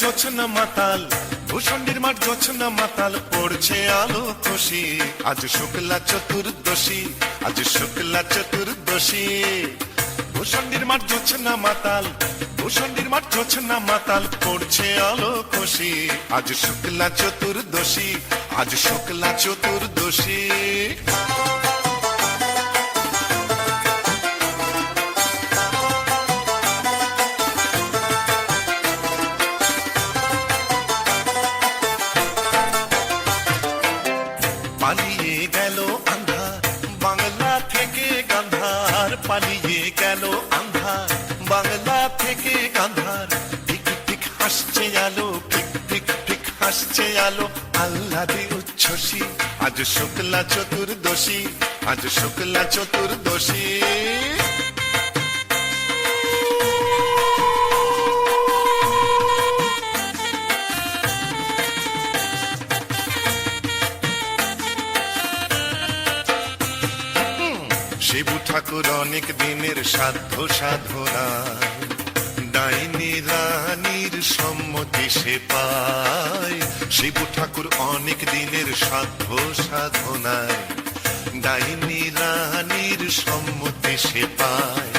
জোছনা মাতাল, ভূষণ্ডির মাঠ জোছনা মাতাল, পড়ছে আলো খুশি। আজ শুক্লা চতুর্দশী, আজ শুক্লা চতুর্দশী। ভূষণ্ডির মাঠ জোছনা মাতাল, ভূষণ্ডির মাঠ জোছনা মাতাল, পড়ছে আলো খুশি। আজ শুক্লা চতুর্দশী, আজ শুক্লা চতুর্দশী। পালিয়ে গেল আন্ধার বাংলা থেকে গান্ধার, পালিয়ে গেল আন্ধার বাংলা থেকে গান্ধার। ঠিক ঠিক হাসছে আলো, ঠিক ঠিক ঠিক হাসছে আলো, আহ্লাদে উচ্ছ্বসী। আজ শুক্লা চতুর্দশী, আজ শুক্লা চতুর্দশী। শিবু ঠাকুর অনেক দিনের সাধ্য সাধনা, ডাইনি রানীর সম্মতি সে পায়। শিবু ঠাকুর অনেক দিনের সাধ্য সাধনায়, ডাইনি রানীর সম্মতি সে পায়।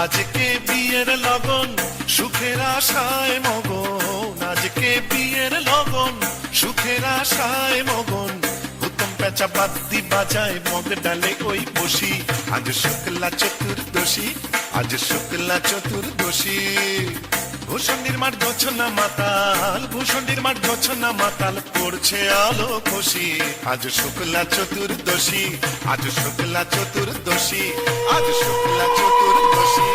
আজকে বিয়ের লগন সুখের আশায় মগন, আজকে বিয়ের লগন সুখের আশায় মগন। পেঁচা বাদ্যি বাজায় মগ ডালে ওই বসি। আজ শুক্লা চতুর্দশী, আজ শুক্লা চতুর্দশী। ভূষণ্ডির মাঠ জোছনা মাতাল, ভূষণ্ডির মাঠ জোছনা মাতাল, পড়ছে আলো খুশি। আজ শুক্লা চতুর্দশী, আজ শুক্লা চতুর্দশী, আজ শুক্লা চতুর্দশী।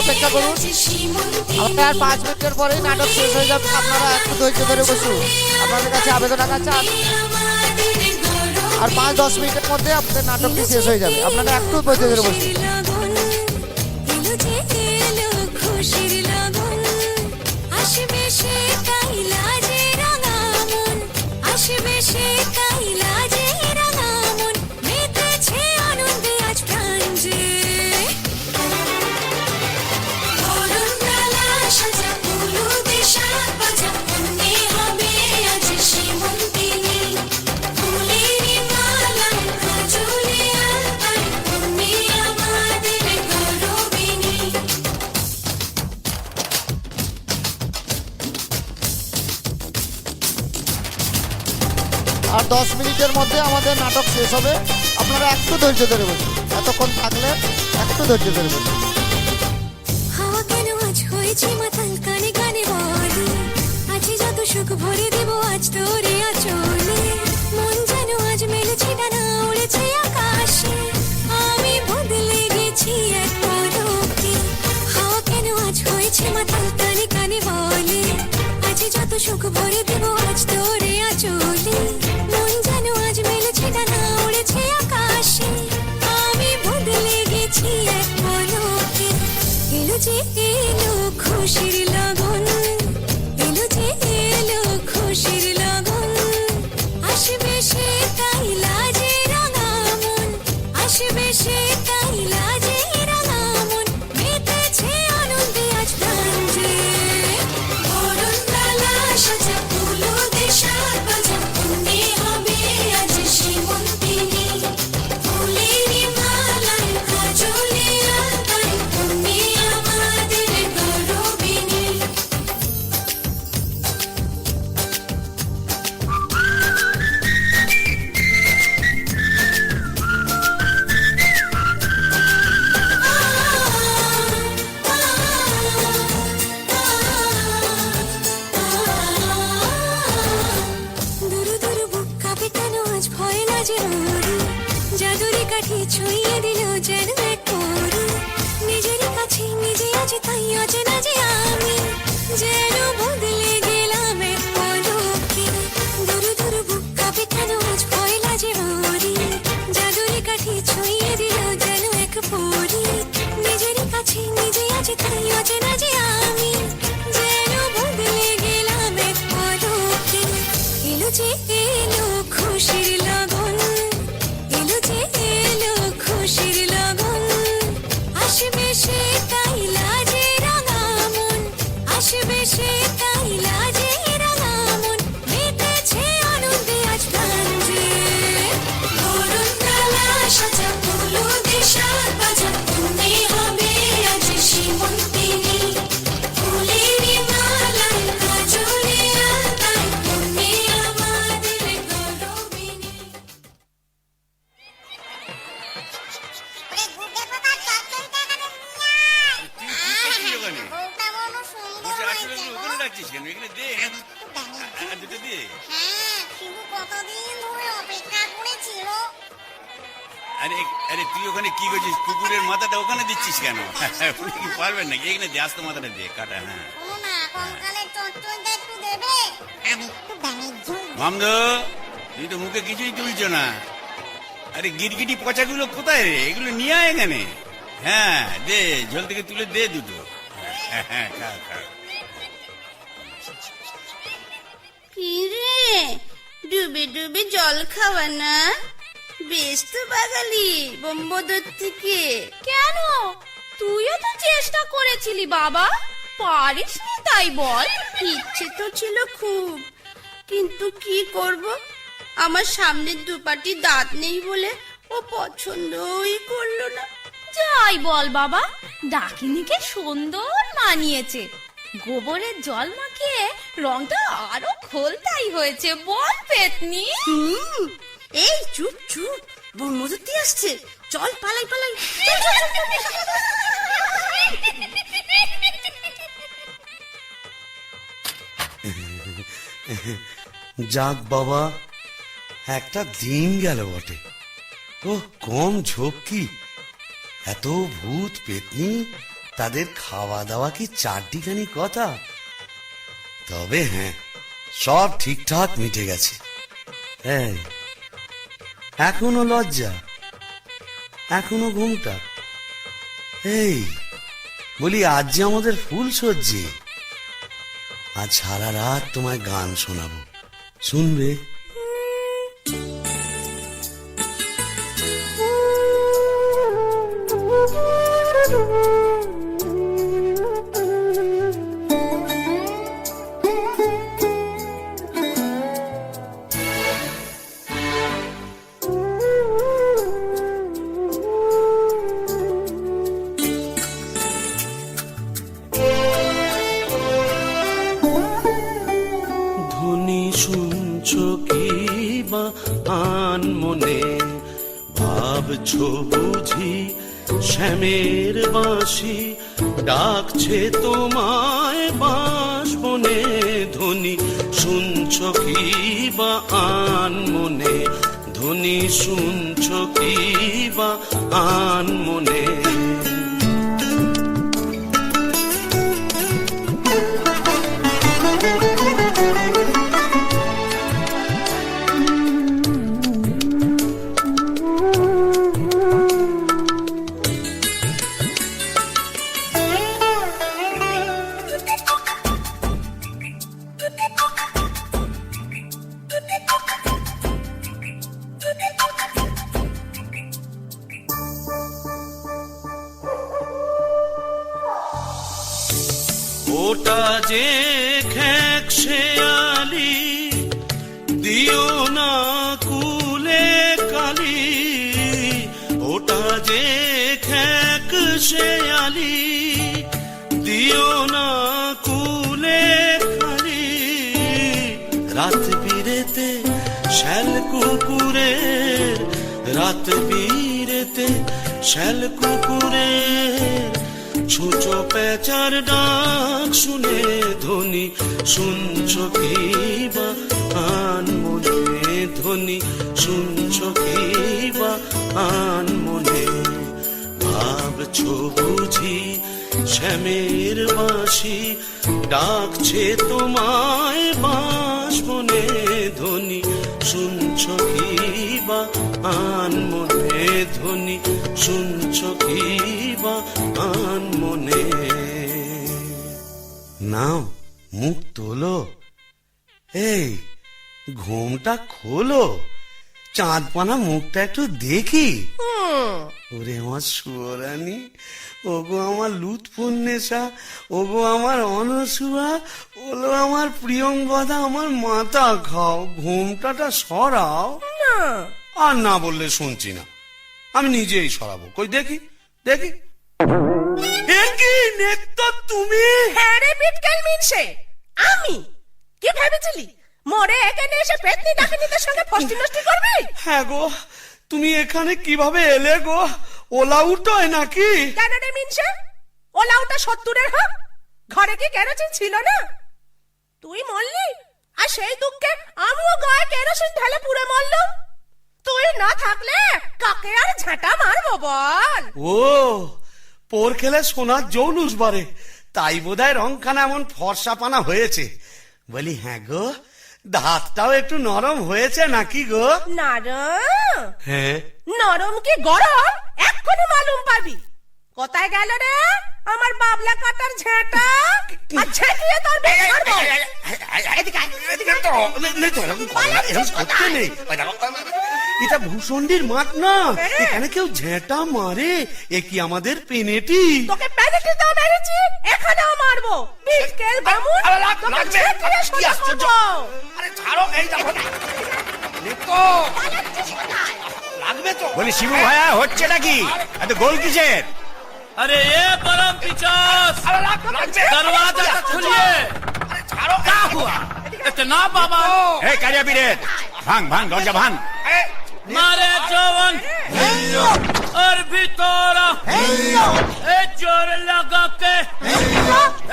অপেক্ষা করুন, আমরা আর 5 মিনিটের পরেই নাটক শেষ হয়ে যাবে। আপনারা একটু ধৈর্য ধরে বসুন, আপনাদের কাছে আবেদন আছে আর 5-10 মিনিটের মধ্যে আপনাদের নাটকটি শেষ হয়ে যাবে। আপনারা একটু ধৈর্য ধরে বসুন। আর 10 মিনিটের মধ্যে আমাদের নাটক শেষ হবে। আপনারা একটু ধৈর্য ধরে বসুন, এতক্ষণ থাকলে একটু ধৈর্য ধরে বসুন। হাওয়া কেন আজ হয়েছে মাতাল, কানে কানে বলে আছে যত সুখ ভরে দেব আজ তোরে আঁচলে। মন যেন আজ মেলেছে ডানা, উড়েছে আকাশে, আমি বদলে গেছি এক পলকে। হাওয়া কেন আজ হয়েছে মাতাল, কানে কানে বলে আছে যত সুখ ভরে দেব আজ তোরে আঁচলে। মন যেন আজ মেলেছে ডানা, উড়েছে আকাশে, আমি বদলে গেছি এক পলকে। এলো যে এলো খুশির লগন, এলো যে এলো খুশির লগন, আসবে সে তাই লাজে রাঙা মন, আসবে সে তাই লাজে রাঙা মন, মেতেছে আনন্দে আজ প্রাণ যে। বরণডালা সাজা ফুলো দেশার বাজা, পুণ্যে হবে আজ সীমন্তিনী। ফুলেরই মালায় কাজলে আলতায়, পুণ্যে আমাদের গৌরবিনী। দুরু দুরু বুক কাঁপে কেন আজ ভয় লাজে ওরে, জাদুরি কাঠি ছুঁয়ে দিল যেন এক পরী নিজেরই কাছে নিজে আছে তাই অচেনা যে আমি যেন বদলে গেলাম এক পলকে দূর দূর বুক কাঁপে কেন আজ পয়লা যে মরি জাদুরি কাঠি ছুঁয়ে দিল যেন এক পরী নিজেরই কাছে নিজে আছে তাই অচেনা যে আমি যেন বদলে গেলাম এক পলকে এলো যে এলো খুশির লগন এলো যে এলো খুশির লগন আসবে সে তাই লাজে রাঙা মন আসবে সে তাই লাজে রাঙা মন মেতেছে আনন্দে আজ প্রাণ যে ধরুন ডালা সাজা ফুলো দেশার বাজা তুমি হবে আজ সীমন্তিনী ফুলেরই মালায় কাজলে আলতায় তুমি আমাদের গৌরবিনী আরে তুই ওখানে কি করছিস? কুকুরের মাথাটা ওখানে দিচ্ছিস কেন? উনি কি পারবেন নাকি? এখানে দিয়ে আস্তে মাথাটা দিয়ে কাটা। হ্যাঁ মামদো, তুই তো মুখে কিছুই তুলছ না। আরে গিরগিটি পচাগুলো কোথায় রে? এগুলো নিয়ে আয় এখানে। হ্যাঁ দে, ঝোল থেকে তুলে দে দুটো। হ্যাঁ খা খা। কি রে, ডুবে ডুবে জল খাওয়া না? বেশ তো বাগালি বোম্বদর থেকে। কেন? তুইও তো চেষ্টা করেছিলি বাবা, পারিসনি তাই বল? ইচ্ছে তো ছিল খুব, কিন্তু কি করব, আমার সামনের দুপাটি দাঁত নেই বলে ও পছন্দই করলো না। যাই বল বাবা, ডাকিনিকে সুন্দর মানিয়েছে। গোবরের জল মাখিয়ে রংটা আরো খোলতাই হয়েছে, বল পেতনি? এই চুপ চুপ, বোম্বদরটি আসছে, চল পালাই পালাই। যাক বাবা, একটা দিন গেল বটে। ও কম ঝক্কি, এত ভূত পেতনি, তাদের খাওয়া দাওয়া কি চারটিখানি কথা? তবে হ্যাঁ, সব ঠিকঠাক মিটে গেছে। হ্যাঁ, এখনো লজ্জা, এখনো ঘুমটা। এই বলি, আজ যে আমাদের ফুল সজ্জি, আজ সারা রাত তোমায় গান শোনাবো, শুনবে? ধ্বনি শুনছো কি বা আন মনে, ভাবছো বুঝি শ্যামের বাঁশি ডাকছে তোমায় বাঁশ বনে। ধ্বনি শুনছো কি বা আন মনে, ধ্বনি শুনছো কি বা আন মনে। ওটা যে খেক শেয়ালি, দিও না কুলে কালি। ওটা যে খেক শেয়ালি, দিও না কুলে কালি। রাত বিরেতে শ্যাল কুকুরের, রাত বিরেতে শ্যাল কুকুরের ছুঁচো পেঁচার ডাক শুনে। ধ্বনি শুনছো কি বা আন মনে, ধ্বনি শুনছ কি বা আনমনে ভাবছো বুঝি শ্যামের বাঁশি ডাকছে তোমায় বাঁশবনে ধ্বনি শুনছ কি বা আনমনে ধ্বনি শুনছ কি বা আনমনে নাও মুখ তোলো এই ঘুমটা খোলো চাঁদপানা মুখটা একটু দেখি ওরে আমার সুয়রানি ওগো আমার লুৎফুন্নেসা ওগো আমার অনসুয়া ওলো আমার প্রিয়ঙ্গদা আমার মাথা খাও ঘুমটাটা সরাও আর না বললে শুনছি না আমি নিজেই সরাবো কই দেখি দেখি কি নেত্য তুমি হ্যাঁ রে বিটকেল মিনসে আমি কি ভেবেছিলি মরে এখানে এসে পেতনি ডাকিনীদের সঙ্গে ফষ্টি নষ্টি করবি? হ্যাঁ গো তুমি এখানে কিভাবে এলে গো ওলা উঠোয় নাকি কেন রে মিনসে ওলা ওটা 70-এর হক ঘরে কি কেরোসিন ছিল না তুই মরলি আর সেই দুঃখে আমিও গায়ে কেরোসিন ঢেলে পুড়ে মরলাম তুই না থাকলে কাকে আর ঝাঁটা মারবো বল ও পোর খেলে সোনার জৌলুস বারে তাই বোধহয় রংখানা এমন ফর্সাপানা হয়েছে বলি হ্যাঁ গো দাঁতটাও একটু নরম হয়েছে নাকি গো নরম হ্যাঁ নরম কি গরম এক্ষুনি মালুম পাবি কোথায় গেল রে আমার বাবলা কাটার ঝাঁটা আর ঝেঁটিয়ে তোর বেশ ছাড়বো এদিকে আয়, এদিকে আয়। এটা ভূষণ্ডির মাঠ না এখানে কেউ ঝেঁটা মারে এ কি আমাদের পেনেটি তোকে প্যানেটি দাও মেরেছি এখানেও মারবো বিটকেল বামুন তোকে ঝেঁটিয়ে সোজা করবো আরে ছাড়ো এই দেখো লাগবে তো বলি শিবু ভাইয়া হচ্ছে নাকি এত গোল কিসের? अरे ये परम पिचास दरवाजा तो खोलिए क्या हुआ इतना बाबा এই কারিয়া পীরে ভাঙ ভাঙ দরজা ভাঙ मारे जवान और भीतरा ए जोर लगा के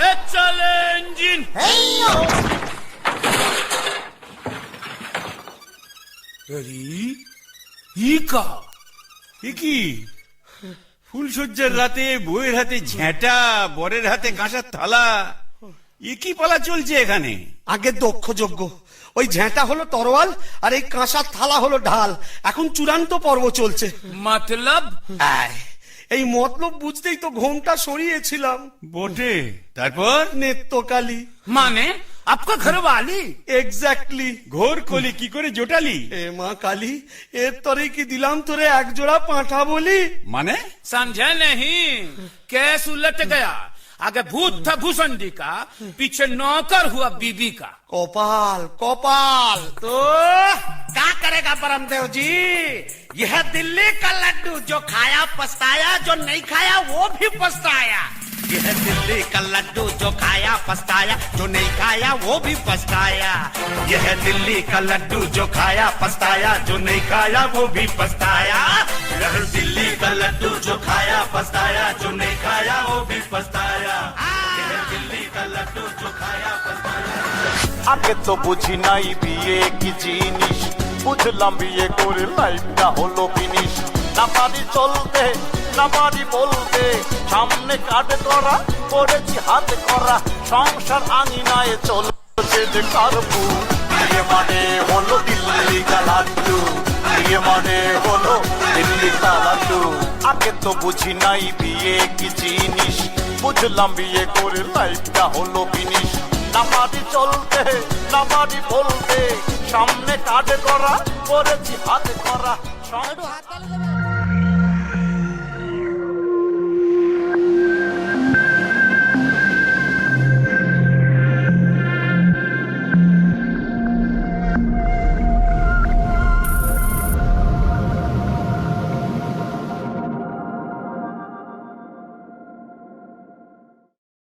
ए चले इंजन কি ফুলসজ্জার রাতে বউয়ের হাতে ঝেঁটা বরের হাতে কাঁসার থালা এ কি পালা চলছে এখানে? আগে দক্ষ যোগ্য ওই ঝেঁটা হলো তরোয়াল আর এই কাঁসার থালা হলো ঢাল এখন চূড়ান্ত পর্ব চলছে मतलब আয়, এই মতলব বুঝতেই তো ঘোমটা সরিয়েছিলাম বটে তারপর নেত্যকালী माने आपका घर वाली এক্স্যাক্টলি ঘোর কলি কি করে জোটালি? এ মা কালী এর তরে কি দিলাম তোরে এক জোড়া পাঁঠা বলি মানে समझे नहीं केस उलट गया आगे भूत था भूषणी का पीछे नौकर हुआ बीबी का কপাল কপাল तो क्या करेगा परमदेव जी यह दिल्ली का लड्डू जो खाया पछताया जो नहीं खाया वो भी पछताया यह दिल्ली का लड्डू जो खाया पछताया जो नहीं खाया वो भी पछताया यह दिल्ली का लड्डू जो खाया पछताया जो नहीं खाया वो भी पछताया यह दिल्ली का लड्डू जो खाया पछताया जो नहीं खाया वो भी पछताया यह दिल्ली का लड्डू जो खाया पछताया আগে তো বুঝি নাই বিয়ে কি জিনিস বুঝলাম বিয়ে করে লাইফটা হলো ফিনিশ না পারি চলতে না পারি বলতে সামনে কাজ করা করেছি হাত করা সংসার আঙিনায় চলছে যে কারবু বিয়ে মানে হলো দিল্লি কা লাড্ডু বিয়ে মানে হলো দিল্লি কা লাড্ডু আগে তো বুঝি নাই বিয়ে কি জিনিস বুঝলাম বিয়ে করে লাইফটা হলো ফিনিশ না পারি চলতে না পারি বলতে সামনে কাজ করা করেছি হাত করা একটু হাত তালি দেবেন।